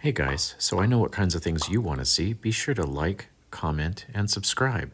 Hey guys, so I know what kinds of things you want to see. Be sure to like, comment, and subscribe.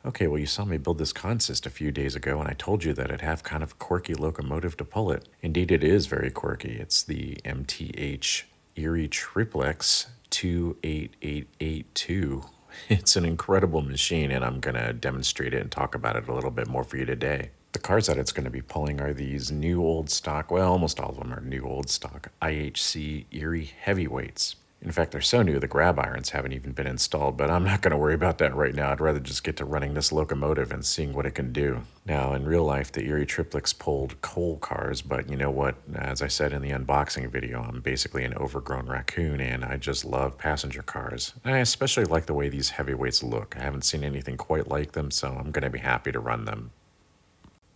Okay, well, you saw me build this consist a few days ago, and I told you that it'd have kind of a quirky locomotive to pull it. Indeed, it is very quirky. It's the MTH Erie Triplex 28882. It's an incredible machine, and I'm going to demonstrate it and talk about it a little bit more for you today. The cars that it's going to be pulling are these new old stock, well, almost all of them are new old stock IHC Erie heavyweights. In fact, they're so new the grab irons haven't even been installed, but I'm not going to worry about that right now. I'd rather just get to running this locomotive and seeing what it can do. Now, in real life, the Erie Triplex pulled coal cars, but you know what? As I said in the unboxing video, I'm basically an overgrown raccoon, and I just love passenger cars. I especially like the way these heavyweights look. I haven't seen anything quite like them, so I'm going to be happy to run them.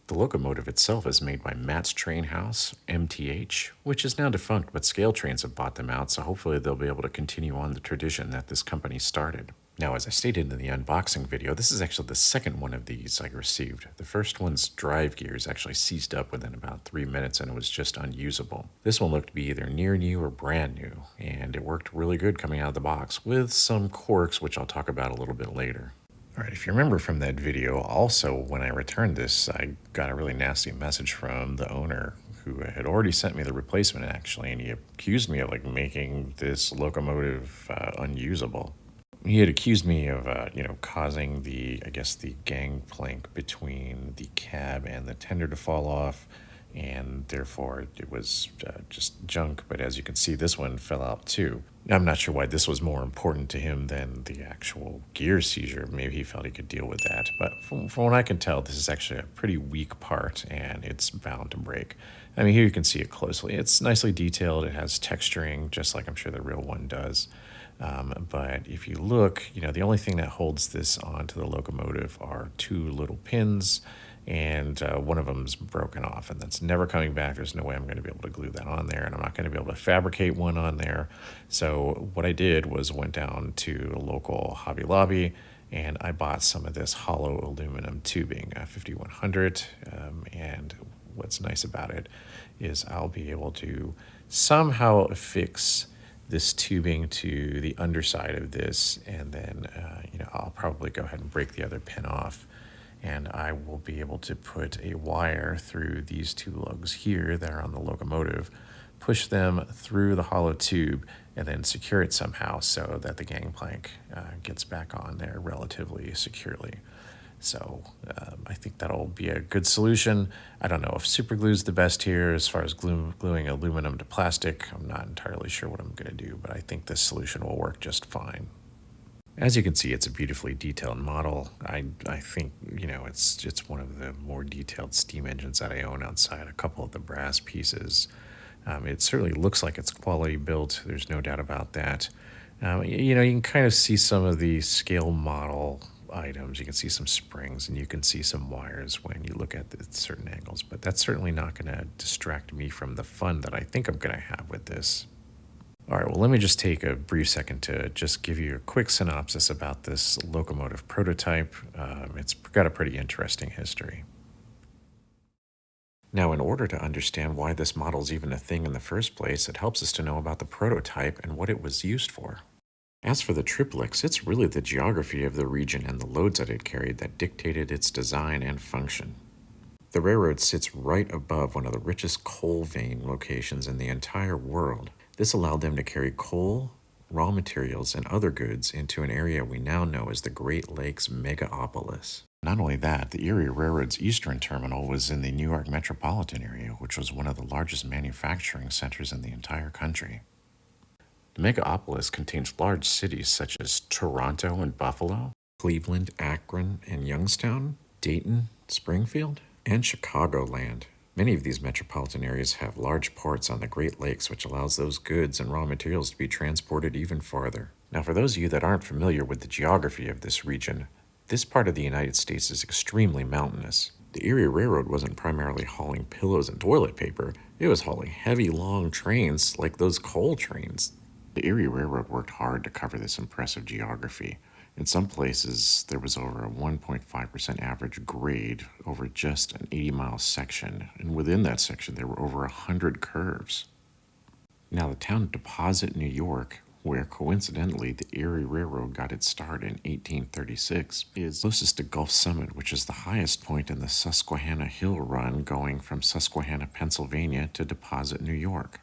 The locomotive itself is made by Matt's Train House, MTH, which is now defunct, but Scale Trains have bought them out, so hopefully they'll be able to continue on the tradition that this company started. Now, as I stated in the unboxing video, this is actually the second one of these I received. The first one's drive gears actually seized up within about 3 minutes and it was just unusable. This one looked to be either near new or brand new, and it worked really good coming out of the box, with some quirks, which I'll talk about a little bit later. All right, if you remember from that video, also when I returned this, I got a really nasty message from the owner who had already sent me the replacement actually, and he accused me of making this locomotive unusable. He had accused me of, causing the gangplank between the cab and the tender to fall off, and therefore it was just junk. But as you can see, this one fell out too. I'm not sure why this was more important to him than the actual gear seizure. Maybe he felt he could deal with that. But from what I can tell, this is actually a pretty weak part, and it's bound to break. I mean, here you can see it closely. It's nicely detailed. It has texturing, just like I'm sure the real one does. But if you look, the only thing that holds this onto the locomotive are two little pins, and one of them's broken off, and that's never coming back. There's no way I'm going to be able to glue that on there, and I'm not going to be able to fabricate one on there. So what I did was went down to a local Hobby Lobby, and I bought some of this hollow aluminum tubing, 5100, and what's nice about it is I'll be able to somehow affix this tubing to the underside of this, and then I'll probably go ahead and break the other pin off, and I will be able to put a wire through these two lugs here that are on the locomotive, push them through the hollow tube, and then secure it somehow so that the gangplank gets back on there relatively securely. So I think that'll be a good solution. I don't know if super glue is the best here as far as gluing aluminum to plastic. I'm not entirely sure what I'm going to do, but I think this solution will work just fine. As you can see, it's a beautifully detailed model. I think, it's one of the more detailed steam engines that I own outside a couple of the brass pieces. It certainly looks like it's quality built. There's no doubt about that. You can kind of see some of the scale model items. You can see some springs and you can see some wires when you look at certain angles, but that's certainly not going to distract me from the fun that I think I'm going to have with this. All right, well, let me just take a brief second to just give you a quick synopsis about this locomotive prototype. It's got a pretty interesting history. Now, in order to understand why this model is even a thing in the first place, it helps us to know about the prototype and what it was used for. As for the Triplex, it's really the geography of the region and the loads that it carried that dictated its design and function. The railroad sits right above one of the richest coal vein locations in the entire world. This allowed them to carry coal, raw materials, and other goods into an area we now know as the Great Lakes megapolis. Not only that, the Erie Railroad's eastern terminal was in the New York metropolitan area, which was one of the largest manufacturing centers in the entire country. The megapolis contains large cities such as Toronto and Buffalo, Cleveland, Akron, and Youngstown, Dayton, Springfield, and Chicagoland. Many of these metropolitan areas have large ports on the Great Lakes, which allows those goods and raw materials to be transported even farther. Now, for those of you that aren't familiar with the geography of this region, this part of the United States is extremely mountainous. The Erie Railroad wasn't primarily hauling pillows and toilet paper, it was hauling heavy, long trains like those coal trains. The Erie Railroad worked hard to cover this impressive geography. In some places, there was over a 1.5% average grade over just an 80-mile section, and within that section, there were over 100 curves. Now, the town of Deposit, New York, where coincidentally the Erie Railroad got its start in 1836, is closest to Gulf Summit, which is the highest point in the Susquehanna Hill Run going from Susquehanna, Pennsylvania to Deposit, New York.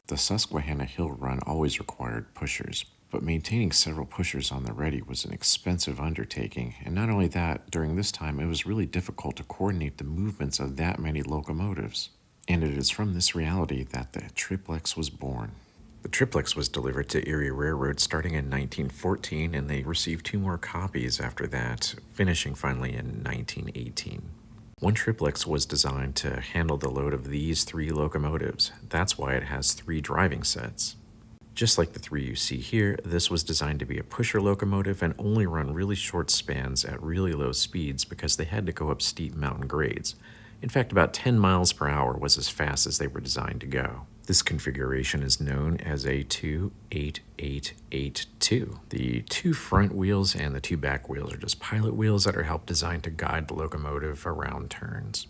The Susquehanna Hill Run always required pushers, but maintaining several pushers on the ready was an expensive undertaking, and not only that, during this time it was really difficult to coordinate the movements of that many locomotives. And it is from this reality that the Triplex was born. The Triplex was delivered to Erie Railroad starting in 1914, and they received 2 more copies after that, finishing finally in 1918. One Triplex was designed to handle the load of these 3 locomotives. That's why it has 3 driving sets. Just like the 3 you see here, this was designed to be a pusher locomotive and only run really short spans at really low speeds because they had to go up steep mountain grades. In fact, about 10 miles per hour was as fast as they were designed to go. This configuration is known as a 2-8-8-8-2. The 2 front wheels and the 2 back wheels are just pilot wheels that are helped designed to guide the locomotive around turns.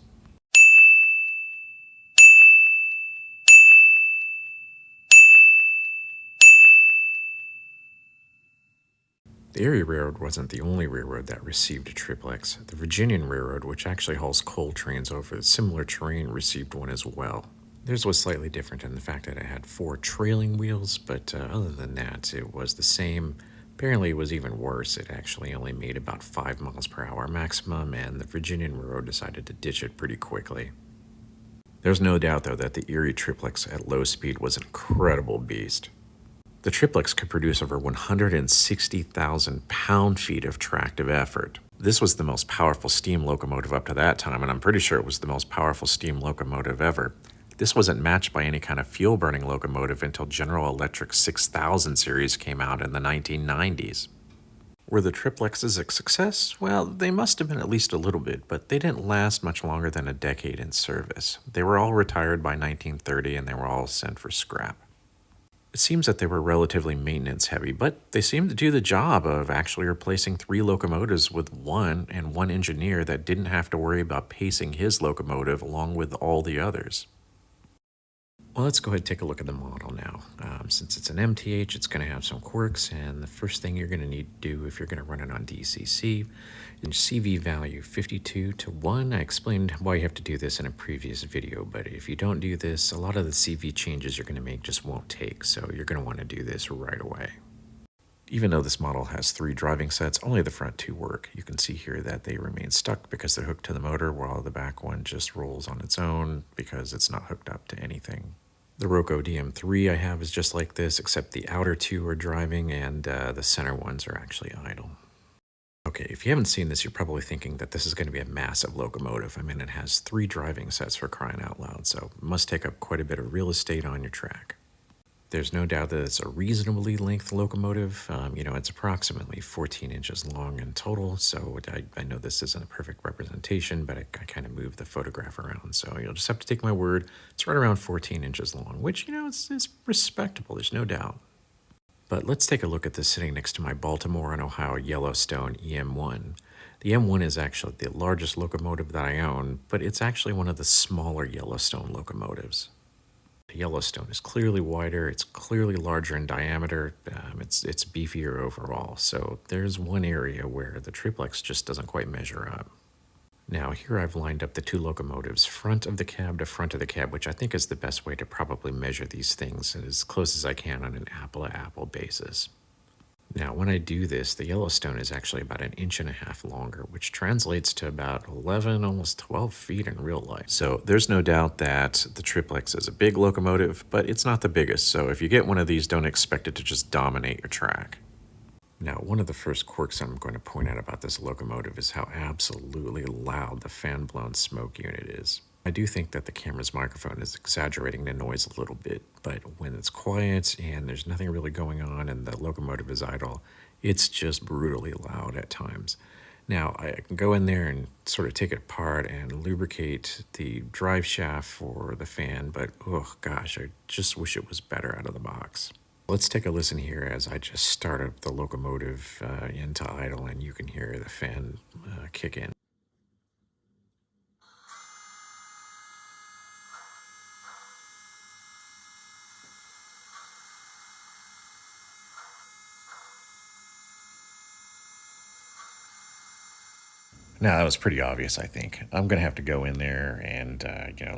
The Erie Railroad wasn't the only railroad that received a triplex. The Virginian Railroad, which actually hauls coal trains over similar terrain, received one as well. Theirs was slightly different in the fact that it had 4 trailing wheels, but other than that, it was the same. Apparently, it was even worse. It actually only made about 5 miles per hour maximum, and the Virginian Railroad decided to ditch it pretty quickly. There's no doubt, though, that the Erie Triplex at low speed was an incredible beast. The Triplex could produce over 160,000 pound-feet of tractive effort. This was the most powerful steam locomotive up to that time, and I'm pretty sure it was the most powerful steam locomotive ever. This wasn't matched by any kind of fuel-burning locomotive until General Electric 6000 series came out in the 1990s. Were the triplexes a success? Well, they must have been at least a little bit, but they didn't last much longer than a decade in service. They were all retired by 1930, and they were all sent for scrap. It seems that they were relatively maintenance heavy, but they seemed to do the job of actually replacing 3 locomotives with 1 and 1 engineer that didn't have to worry about pacing his locomotive along with all the others. Well, let's go ahead and take a look at the model now. Since it's an MTH, it's going to have some quirks, and the first thing you're going to need to do if you're going to run it on DCC, in CV value 52 to 1. I explained why you have to do this in a previous video, but if you don't do this, a lot of the CV changes you're going to make just won't take, so you're going to want to do this right away. Even though this model has 3 driving sets, only the front 2 work. You can see here that they remain stuck because they're hooked to the motor, while the back one just rolls on its own because it's not hooked up to anything. The Roco DM3 I have is just like this, except the outer 2 are driving and the center ones are actually idle. Okay, if you haven't seen this, you're probably thinking that this is going to be a massive locomotive. I mean, it has 3 driving sets for crying out loud, so it must take up quite a bit of real estate on your track. There's no doubt that it's a reasonably length locomotive. It's approximately 14 inches long in total, so I know this isn't a perfect representation, but I kind of moved the photograph around, so you'll just have to take my word. It's right around 14 inches long, which, it's respectable, there's no doubt. But let's take a look at this sitting next to my Baltimore and Ohio Yellowstone EM1. The M1 is actually the largest locomotive that I own, but it's actually one of the smaller Yellowstone locomotives. The Yellowstone is clearly wider, it's clearly larger in diameter, it's beefier overall, so there's one area where the triplex just doesn't quite measure up. Now here I've lined up the 2 locomotives front of the cab to front of the cab, which I think is the best way to probably measure these things as close as I can on an apple-to-apple basis. Now, when I do this, the Yellowstone is actually about 1.5 inches longer, which translates to about 11, almost 12 feet in real life. So there's no doubt that the Triplex is a big locomotive, but it's not the biggest. So if you get one of these, don't expect it to just dominate your track. Now, one of the first quirks I'm going to point out about this locomotive is how absolutely loud the fan-blown smoke unit is. I do think that the camera's microphone is exaggerating the noise a little bit, but when it's quiet and there's nothing really going on and the locomotive is idle, it's just brutally loud at times. Now, I can go in there and sort of take it apart and lubricate the drive shaft for the fan, but oh gosh, I just wish it was better out of the box. Let's take a listen here as I just start up the locomotive into idle, and you can hear the fan kick in. Now, that was pretty obvious, I think. I'm going to have to go in there and,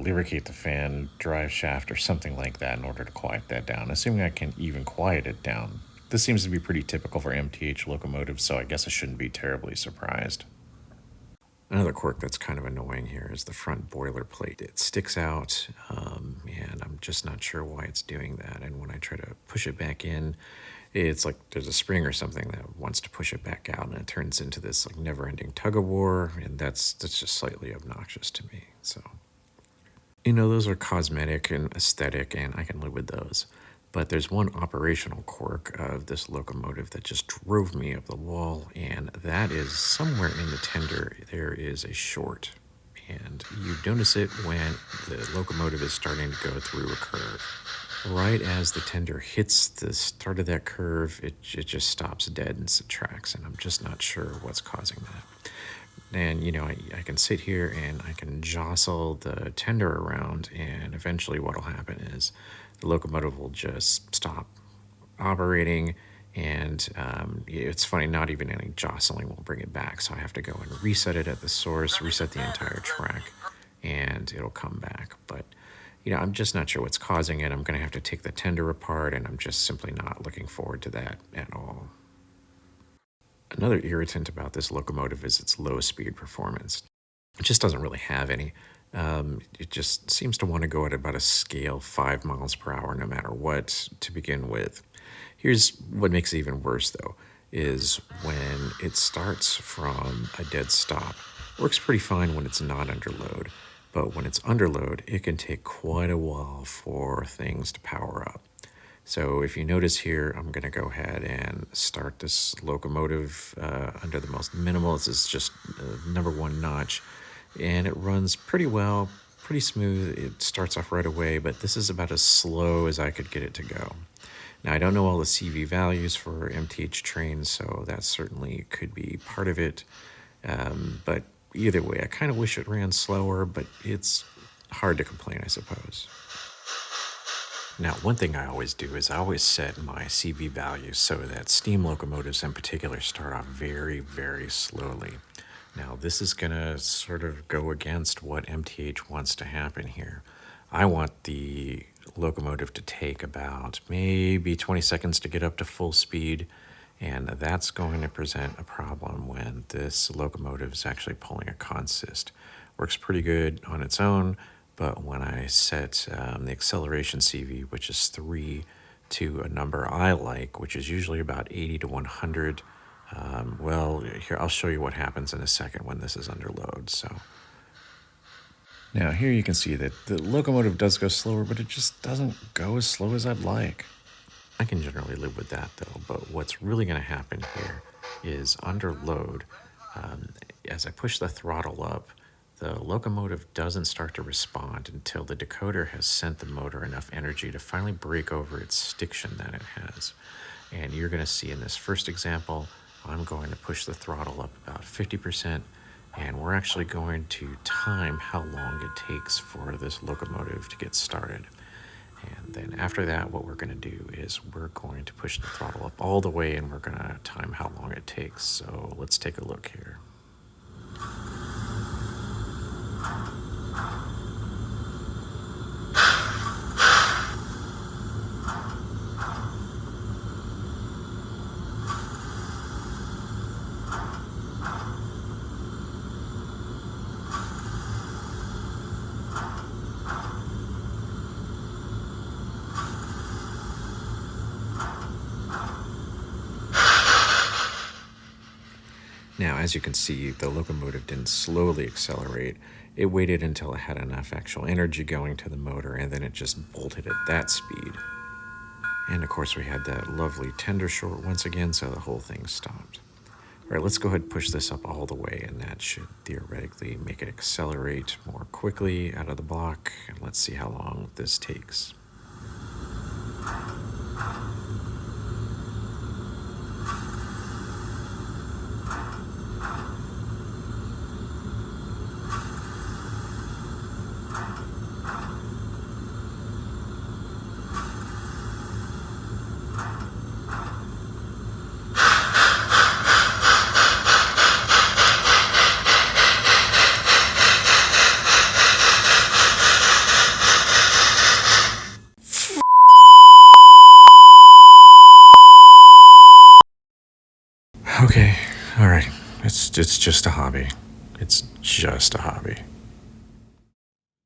lubricate the fan drive shaft or something like that in order to quiet that down, assuming I can even quiet it down. This seems to be pretty typical for MTH locomotives, so I guess I shouldn't be terribly surprised. Another quirk that's kind of annoying here is the front boilerplate. It sticks out, and I'm just not sure why it's doing that. And when I try to push it back in, it's like there's a spring or something that wants to push it back out, and it turns into this like never-ending tug-of-war, and that's just slightly obnoxious to me. So, those are cosmetic and aesthetic, and I can live with those. But there's one operational quirk of this locomotive that just drove me up the wall, and that is somewhere in the tender there is a short. And you notice it when the locomotive is starting to go through a curve. Right as the tender hits the start of that curve, it just stops dead in its tracks, and I'm just not sure what's causing that. And, I can sit here and I can jostle the tender around, and eventually what'll happen is the locomotive will just stop operating, and it's funny, not even any jostling will bring it back. So I have to go and reset it at the source, reset the entire track, and it'll come back. But, I'm just not sure what's causing it. I'm going to have to take the tender apart, and I'm just simply not looking forward to that at all. Another irritant about this locomotive is its low speed performance. It just doesn't really have any. It just seems to want to go at about a scale 5 miles per hour no matter what to begin with. Here's what makes it even worse, though, is when it starts from a dead stop. It works pretty fine when it's not under load, but when it's under load, it can take quite a while for things to power up. So if you notice here, I'm going to go ahead and start this locomotive under the most minimal. This is just number 1 notch, and it runs pretty well, pretty smooth. It starts off right away, but this is about as slow as I could get it to go. Now, I don't know all the CV values for MTH trains, so that certainly could be part of it. But either way, I kind of wish it ran slower, but it's hard to complain, I suppose. Now, one thing I always do is I always set my CV values so that steam locomotives in particular start off very, very slowly. Now, this is going to sort of go against what MTH wants to happen here. I want the locomotive to take about maybe 20 seconds to get up to full speed, and that's going to present a problem when this locomotive is actually pulling a consist. Works pretty good on its own, but when I set the acceleration CV, which is 3, to a number I like, which is usually about 80 to 100, well, here, I'll show you what happens in a second when this is under load. So now here you can see that the locomotive does go slower, but it just doesn't go as slow as I'd like. I can generally live with that, though, but what's really going to happen here is under load, as I push the throttle up, the locomotive doesn't start to respond until the decoder has sent the motor enough energy to finally break over its stiction that it has. And you're going to see in this first example, I'm going to push the throttle up about 50%, and we're actually going to time how long it takes for this locomotive to get started. And then after that, what we're going to do is we're going to push the throttle up all the way, and we're going to time how long it takes. So let's take a look here. Now, as you can see, the locomotive didn't slowly accelerate. It waited until it had enough actual energy going to the motor, and then it just bolted at that speed. And of course, we had that lovely tender short once again, so the whole thing stopped. All right, let's go ahead and push this up all the way, and that should theoretically make it accelerate more quickly out of the block. And let's see how long this takes. it's just a hobby. It's just a hobby.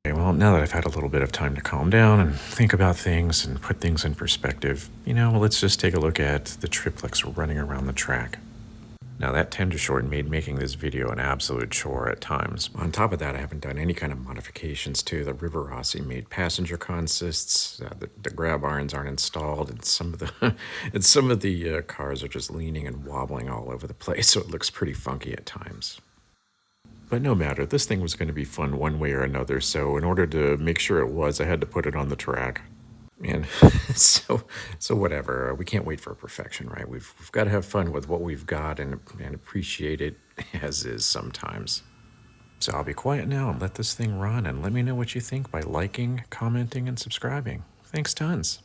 Okay, well, now that I've had a little bit of time to calm down and think about things and put things in perspective, let's just take a look at the triplex running around the track. Now, that tender short made making this video an absolute chore at times. On top of that, I haven't done any kind of modifications to the River Rossi made passenger consists. The grab irons aren't installed, and some of the cars are just leaning and wobbling all over the place, so it looks pretty funky at times. But no matter, this thing was going to be fun one way or another, so in order to make sure it was, I had to put it on the track. And so whatever. We can't wait for perfection, right? We've got to have fun with what we've got and appreciate it as is sometimes. So I'll be quiet now and let this thing run, and let me know what you think by liking, commenting, and subscribing. Thanks tons.